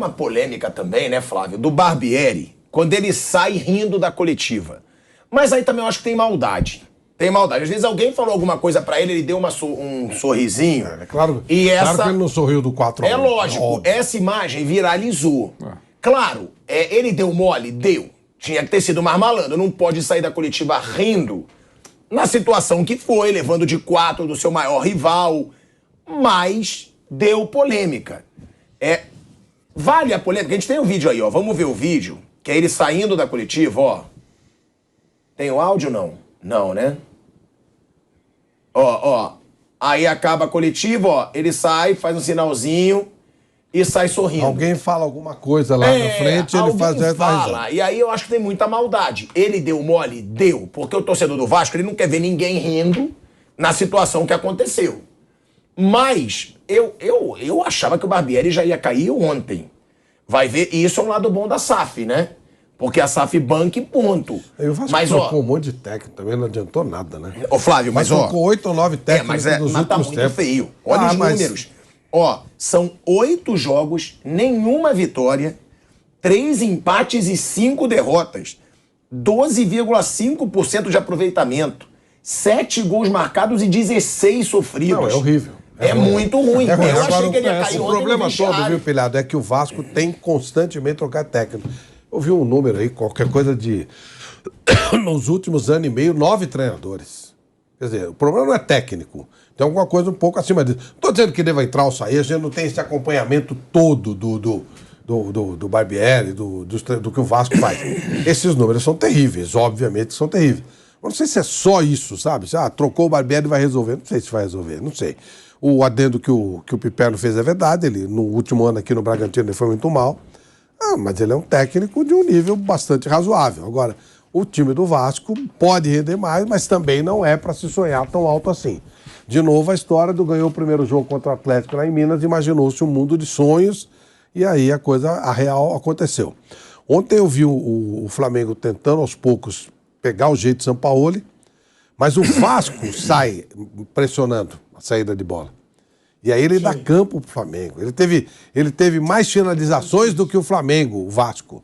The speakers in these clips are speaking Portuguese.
uma polêmica também, né, Flávio, do Barbieri, quando ele sai rindo da coletiva. Mas aí também eu acho que tem maldade. Tem maldade. Às vezes alguém falou alguma coisa pra ele, ele deu um sorrisinho. É claro, e claro que ele não sorriu do 4-1. É lógico, essa imagem viralizou. Claro, ele deu mole? Deu. Tinha que ter sido mais malandro. Não pode sair da coletiva rindo na situação que foi, levando de 4 do seu maior rival. Mas deu polêmica. Vale a polêmica. A gente tem um vídeo aí, ó. Vamos ver o vídeo. Que é ele saindo da coletiva, ó. Tem o áudio, não? Não, né? Ó. Aí acaba a coletiva, ó. Ele sai, faz um sinalzinho e sai sorrindo. Alguém fala alguma coisa lá na frente, ele faz essa fala. E aí eu acho que tem muita maldade. Ele deu mole? Deu. Porque o torcedor do Vasco, ele não quer ver ninguém rindo na situação que aconteceu. Mas eu achava que o Barbieri já ia cair ontem. Vai ver, e isso é um lado bom da SAF, né? Porque a SAF banca e ponto. Aí o Vasco trocou um monte de técnico também, não adiantou nada, né? Ô, Flávio, mas ó... trocou 8 ou 9 técnicos nos últimos tá muito tempos. feio. Olha os números. Ó, são 8 jogos, nenhuma vitória, 3 empates e 5 derrotas. 12,5% de aproveitamento. 7 gols marcados e 16 sofridos. Não, é horrível. É muito ruim. Eu achei que ele ia cair o ontem problema no vestiário. todo, viu, Pilhado, é que o Vasco tem constantemente trocar técnico. Eu vi um número aí, qualquer coisa de... Nos últimos anos e meio, 9 treinadores. Quer dizer, o problema não é técnico. Tem alguma coisa um pouco acima disso. Não estou dizendo que deva entrar ou sair, a gente não tem esse acompanhamento todo do Barbieri, do que o Vasco faz. Esses números são terríveis, obviamente são terríveis. Eu não sei se é só isso, sabe? Trocou o Barbieri e vai resolver. Não sei se vai resolver, não sei. O adendo que o Piperno fez é verdade. Ele, no último ano aqui no Bragantino, ele foi muito mal. Mas ele é um técnico de um nível bastante razoável. Agora, o time do Vasco pode render mais, mas também não é para se sonhar tão alto assim. De novo, a história do ganhou o primeiro jogo contra o Atlético lá em Minas, imaginou-se um mundo de sonhos, e aí a real aconteceu. Ontem eu vi o Flamengo tentando aos poucos pegar o jeito de Sampaoli, mas o Vasco sai pressionando a saída de bola. E aí ele dá campo pro Flamengo. Ele teve mais finalizações do que o Flamengo, o Vasco.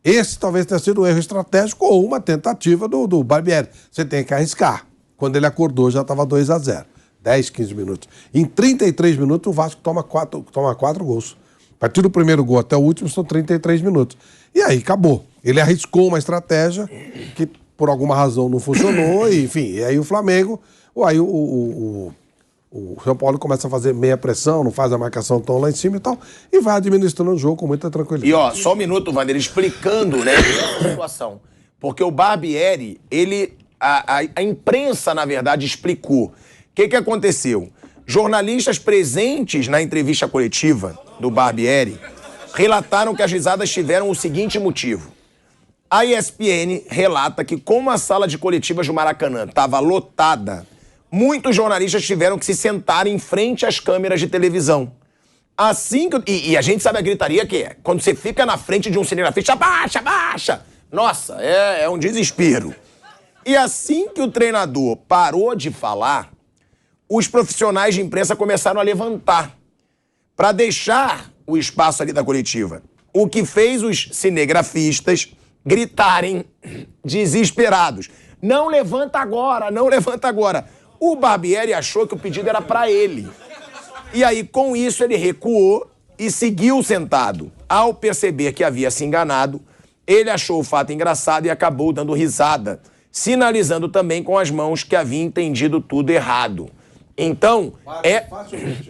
Esse talvez tenha sido um erro estratégico ou uma tentativa do Barbieri. Você tem que arriscar. Quando ele acordou já estava 2-0. 10, 15 minutos. Em 33 minutos o Vasco toma 4 gols. A partir do primeiro gol até o último são 33 minutos. E aí acabou. Ele arriscou uma estratégia que por alguma razão não funcionou, e, enfim. E aí o Flamengo... Aí o São Paulo começa a fazer meia pressão, não faz a marcação tão lá em cima e tal, e vai administrando o jogo com muita tranquilidade. E ó, só um minuto, Wander, explicando, né, a situação. Porque o Barbieri, a imprensa, na verdade, explicou. O que aconteceu? Jornalistas presentes na entrevista coletiva do Barbieri relataram que as risadas tiveram o seguinte motivo. A ESPN relata que como a sala de coletivas do Maracanã estava lotada, muitos jornalistas tiveram que se sentar em frente às câmeras de televisão. Assim que... E a gente sabe a gritaria que é. Quando você fica na frente de um cinegrafista, abaixa, abaixa! Nossa, é um desespero. E assim que o treinador parou de falar, os profissionais de imprensa começaram a levantar para deixar o espaço ali da coletiva. O que fez os cinegrafistas gritarem desesperados. Não levanta agora, não levanta agora. O Barbieri achou que o pedido era para ele. E aí, com isso, ele recuou e seguiu sentado. Ao perceber que havia se enganado, ele achou o fato engraçado e acabou dando risada, sinalizando também com as mãos que havia entendido tudo errado. Então,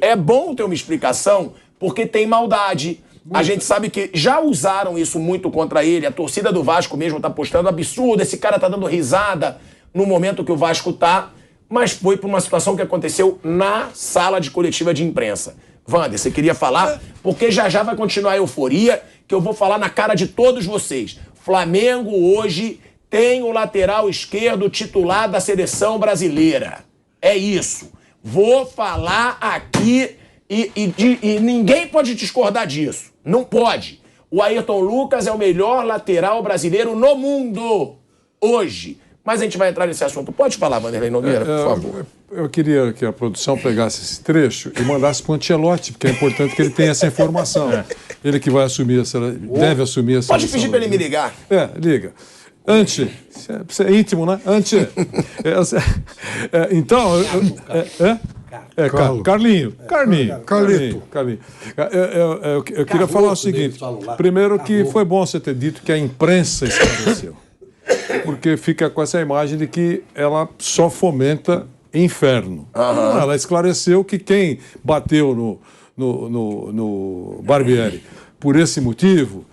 é bom ter uma explicação, porque tem maldade. A gente sabe que já usaram isso muito contra ele. A torcida do Vasco mesmo tá postando absurdo. Esse cara tá dando risada no momento que o Vasco tá. Mas foi por uma situação que aconteceu na sala de coletiva de imprensa. Wander, você queria falar? Porque já vai continuar a euforia, que eu vou falar na cara de todos vocês. Flamengo hoje tem o lateral esquerdo titular da seleção brasileira. É isso. Vou falar aqui e ninguém pode discordar disso. Não pode. O Ayrton Lucas é o melhor lateral brasileiro no mundo hoje. Mas a gente vai entrar nesse assunto. Pode falar, Vanderlei Nogueira, por favor. Eu queria que a produção pegasse esse trecho e mandasse para o Ancelotti, porque é importante que ele tenha essa informação. Ele que vai assumir deve assumir essa. Pode pedir para ele me ligar. Liga. Ante, você é íntimo, né? Ante. Então. Carlinho. Eu queria falar o seguinte. Primeiro que foi bom você ter dito que a imprensa esclareceu. Porque fica com essa imagem de que ela só fomenta inferno. Não, ela esclareceu que quem bateu no Barbieri por esse motivo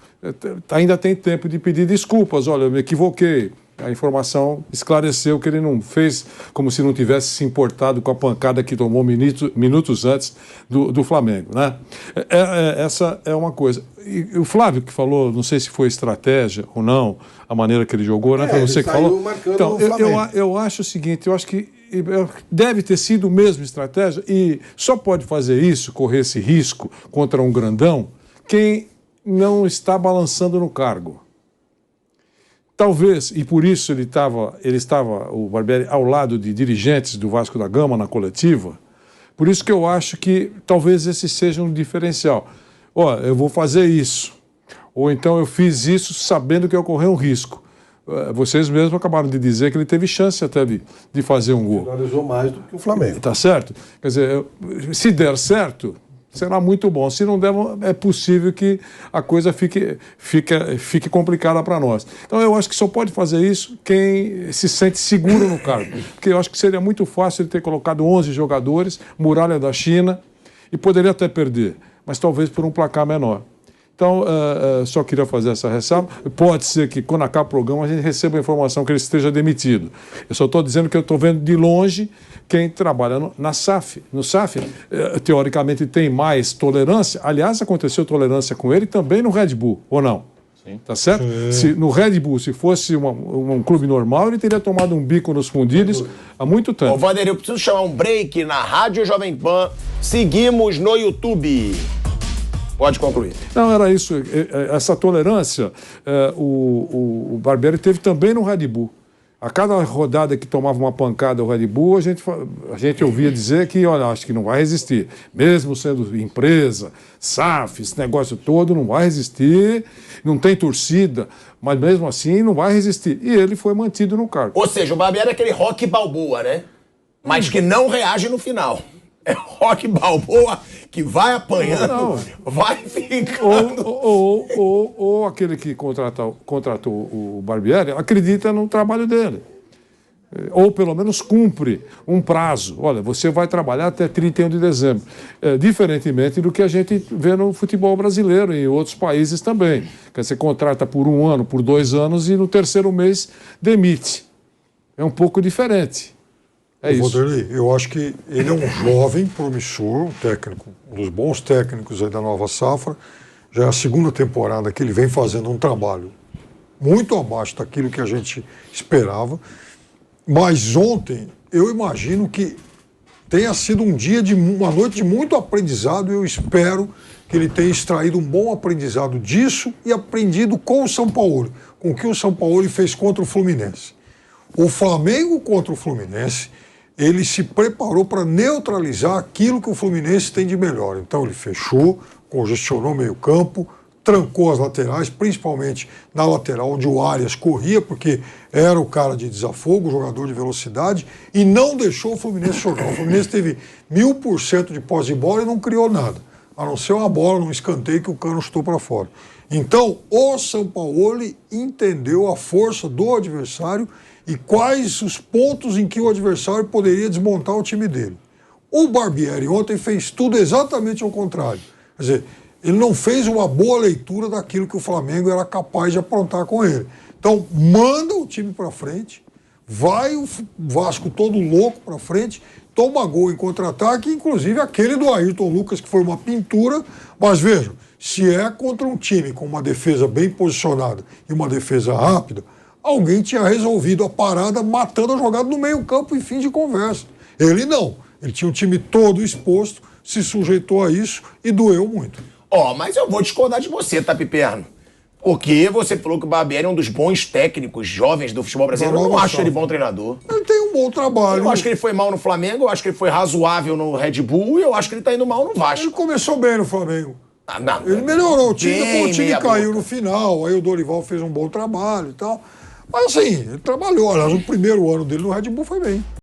ainda tem tempo de pedir desculpas. Olha, eu me equivoquei. A informação esclareceu que ele não fez como se não tivesse se importado com a pancada que tomou minutos antes do Flamengo, né? Essa é uma coisa. E o Flávio que falou, não sei se foi estratégia ou não, a maneira que ele jogou, né? Você que falou. Então, eu acho o seguinte, eu acho que deve ter sido mesmo estratégia e só pode fazer isso, correr esse risco contra um grandão, quem não está balançando no cargo. Talvez, e por isso ele estava, o Barbieri, ao lado de dirigentes do Vasco da Gama na coletiva, por isso que eu acho que talvez esse seja um diferencial. Eu vou fazer isso. Ou então eu fiz isso sabendo que ocorreu um risco. Vocês mesmos acabaram de dizer que ele teve chance até de fazer um gol. Finalizou mais do que o Flamengo. Tá certo? Quer dizer, se der certo, será muito bom. Se não der, é possível que a coisa fique complicada para nós. Então eu acho que só pode fazer isso quem se sente seguro no cargo. Porque eu acho que seria muito fácil ele ter colocado 11 jogadores, muralha da China, e poderia até perder, mas talvez por um placar menor. Então, só queria fazer essa ressalva. Pode ser que, quando acabar o programa, a gente receba a informação que ele esteja demitido. Eu só estou dizendo que eu estou vendo de longe quem trabalha na SAF. No SAF, teoricamente, tem mais tolerância. Aliás, aconteceu tolerância com ele também no Red Bull, ou não? Sim. Tá certo? No Red Bull, se fosse um clube normal, ele teria tomado um bico nos fundilhos há muito tempo. Ô, Vander, eu preciso chamar um break na Rádio Jovem Pan. Seguimos no YouTube. Pode concluir. Não, era isso. Essa tolerância, o Barbieri teve também no Red Bull. A cada rodada que tomava uma pancada o Red Bull, a gente ouvia dizer que, olha, acho que não vai resistir. Mesmo sendo empresa, SAF, esse negócio todo, não vai resistir, não tem torcida, mas mesmo assim não vai resistir. E ele foi mantido no cargo. Ou seja, o Barbieri é aquele Rocky Balboa, né? Mas que não reage no final. É Rocky Balboa que vai apanhando, vai ficando. Ou aquele que contratou o Barbieri acredita no trabalho dele. Ou pelo menos cumpre um prazo. Olha, você vai trabalhar até 31 de dezembro. Diferentemente do que a gente vê no futebol brasileiro e em outros países também. Que você contrata por 1 ano, por 2 anos e no terceiro mês demite. É um pouco diferente. É isso. Vanderlei, eu acho que ele é um jovem promissor, um técnico, um dos bons técnicos aí da nova safra. Já é a 2ª temporada que ele vem fazendo um trabalho muito abaixo daquilo que a gente esperava. Mas ontem, eu imagino que tenha sido uma noite de muito aprendizado. Eu espero que ele tenha extraído um bom aprendizado disso e aprendido com o São Paulo, com o que o São Paulo fez contra o Fluminense. O Flamengo contra o Fluminense, ele se preparou para neutralizar aquilo que o Fluminense tem de melhor. Então ele fechou, congestionou o meio-campo, trancou as laterais, principalmente na lateral onde o Arias corria, porque era o cara de desafogo, o jogador de velocidade, e não deixou o Fluminense jogar. O Fluminense teve 1000% de posse de bola e não criou nada, a não ser uma bola num escanteio que o Cano chutou para fora. Então, o Sampaoli entendeu a força do adversário e quais os pontos em que o adversário poderia desmontar o time dele. O Barbieri ontem fez tudo exatamente ao contrário. Quer dizer, ele não fez uma boa leitura daquilo que o Flamengo era capaz de aprontar com ele. Então, manda o time para frente, vai o Vasco todo louco para frente, toma gol em contra-ataque, inclusive aquele do Ayrton Lucas, que foi uma pintura. Mas vejam, se é contra um time com uma defesa bem posicionada e uma defesa rápida, alguém tinha resolvido a parada matando a jogada no meio-campo em fim de conversa. Ele não. Ele tinha o time todo exposto, se sujeitou a isso e doeu muito. Mas eu vou discordar de você, tá, Piperno? Porque você falou que o Barbieri é um dos bons técnicos jovens do futebol brasileiro. Eu não acho ele bom treinador. Ele tem um bom trabalho. Eu acho que ele foi mal no Flamengo, eu acho que ele foi razoável no Red Bull e eu acho que ele tá indo mal no Vasco. Ele começou bem no Flamengo. Não, Ele melhorou o time, bem depois o time meia caiu boca. no final, aí o Dorival fez um bom trabalho e tal. Mas assim, ele trabalhou. Aliás, o primeiro ano dele no Red Bull foi bem.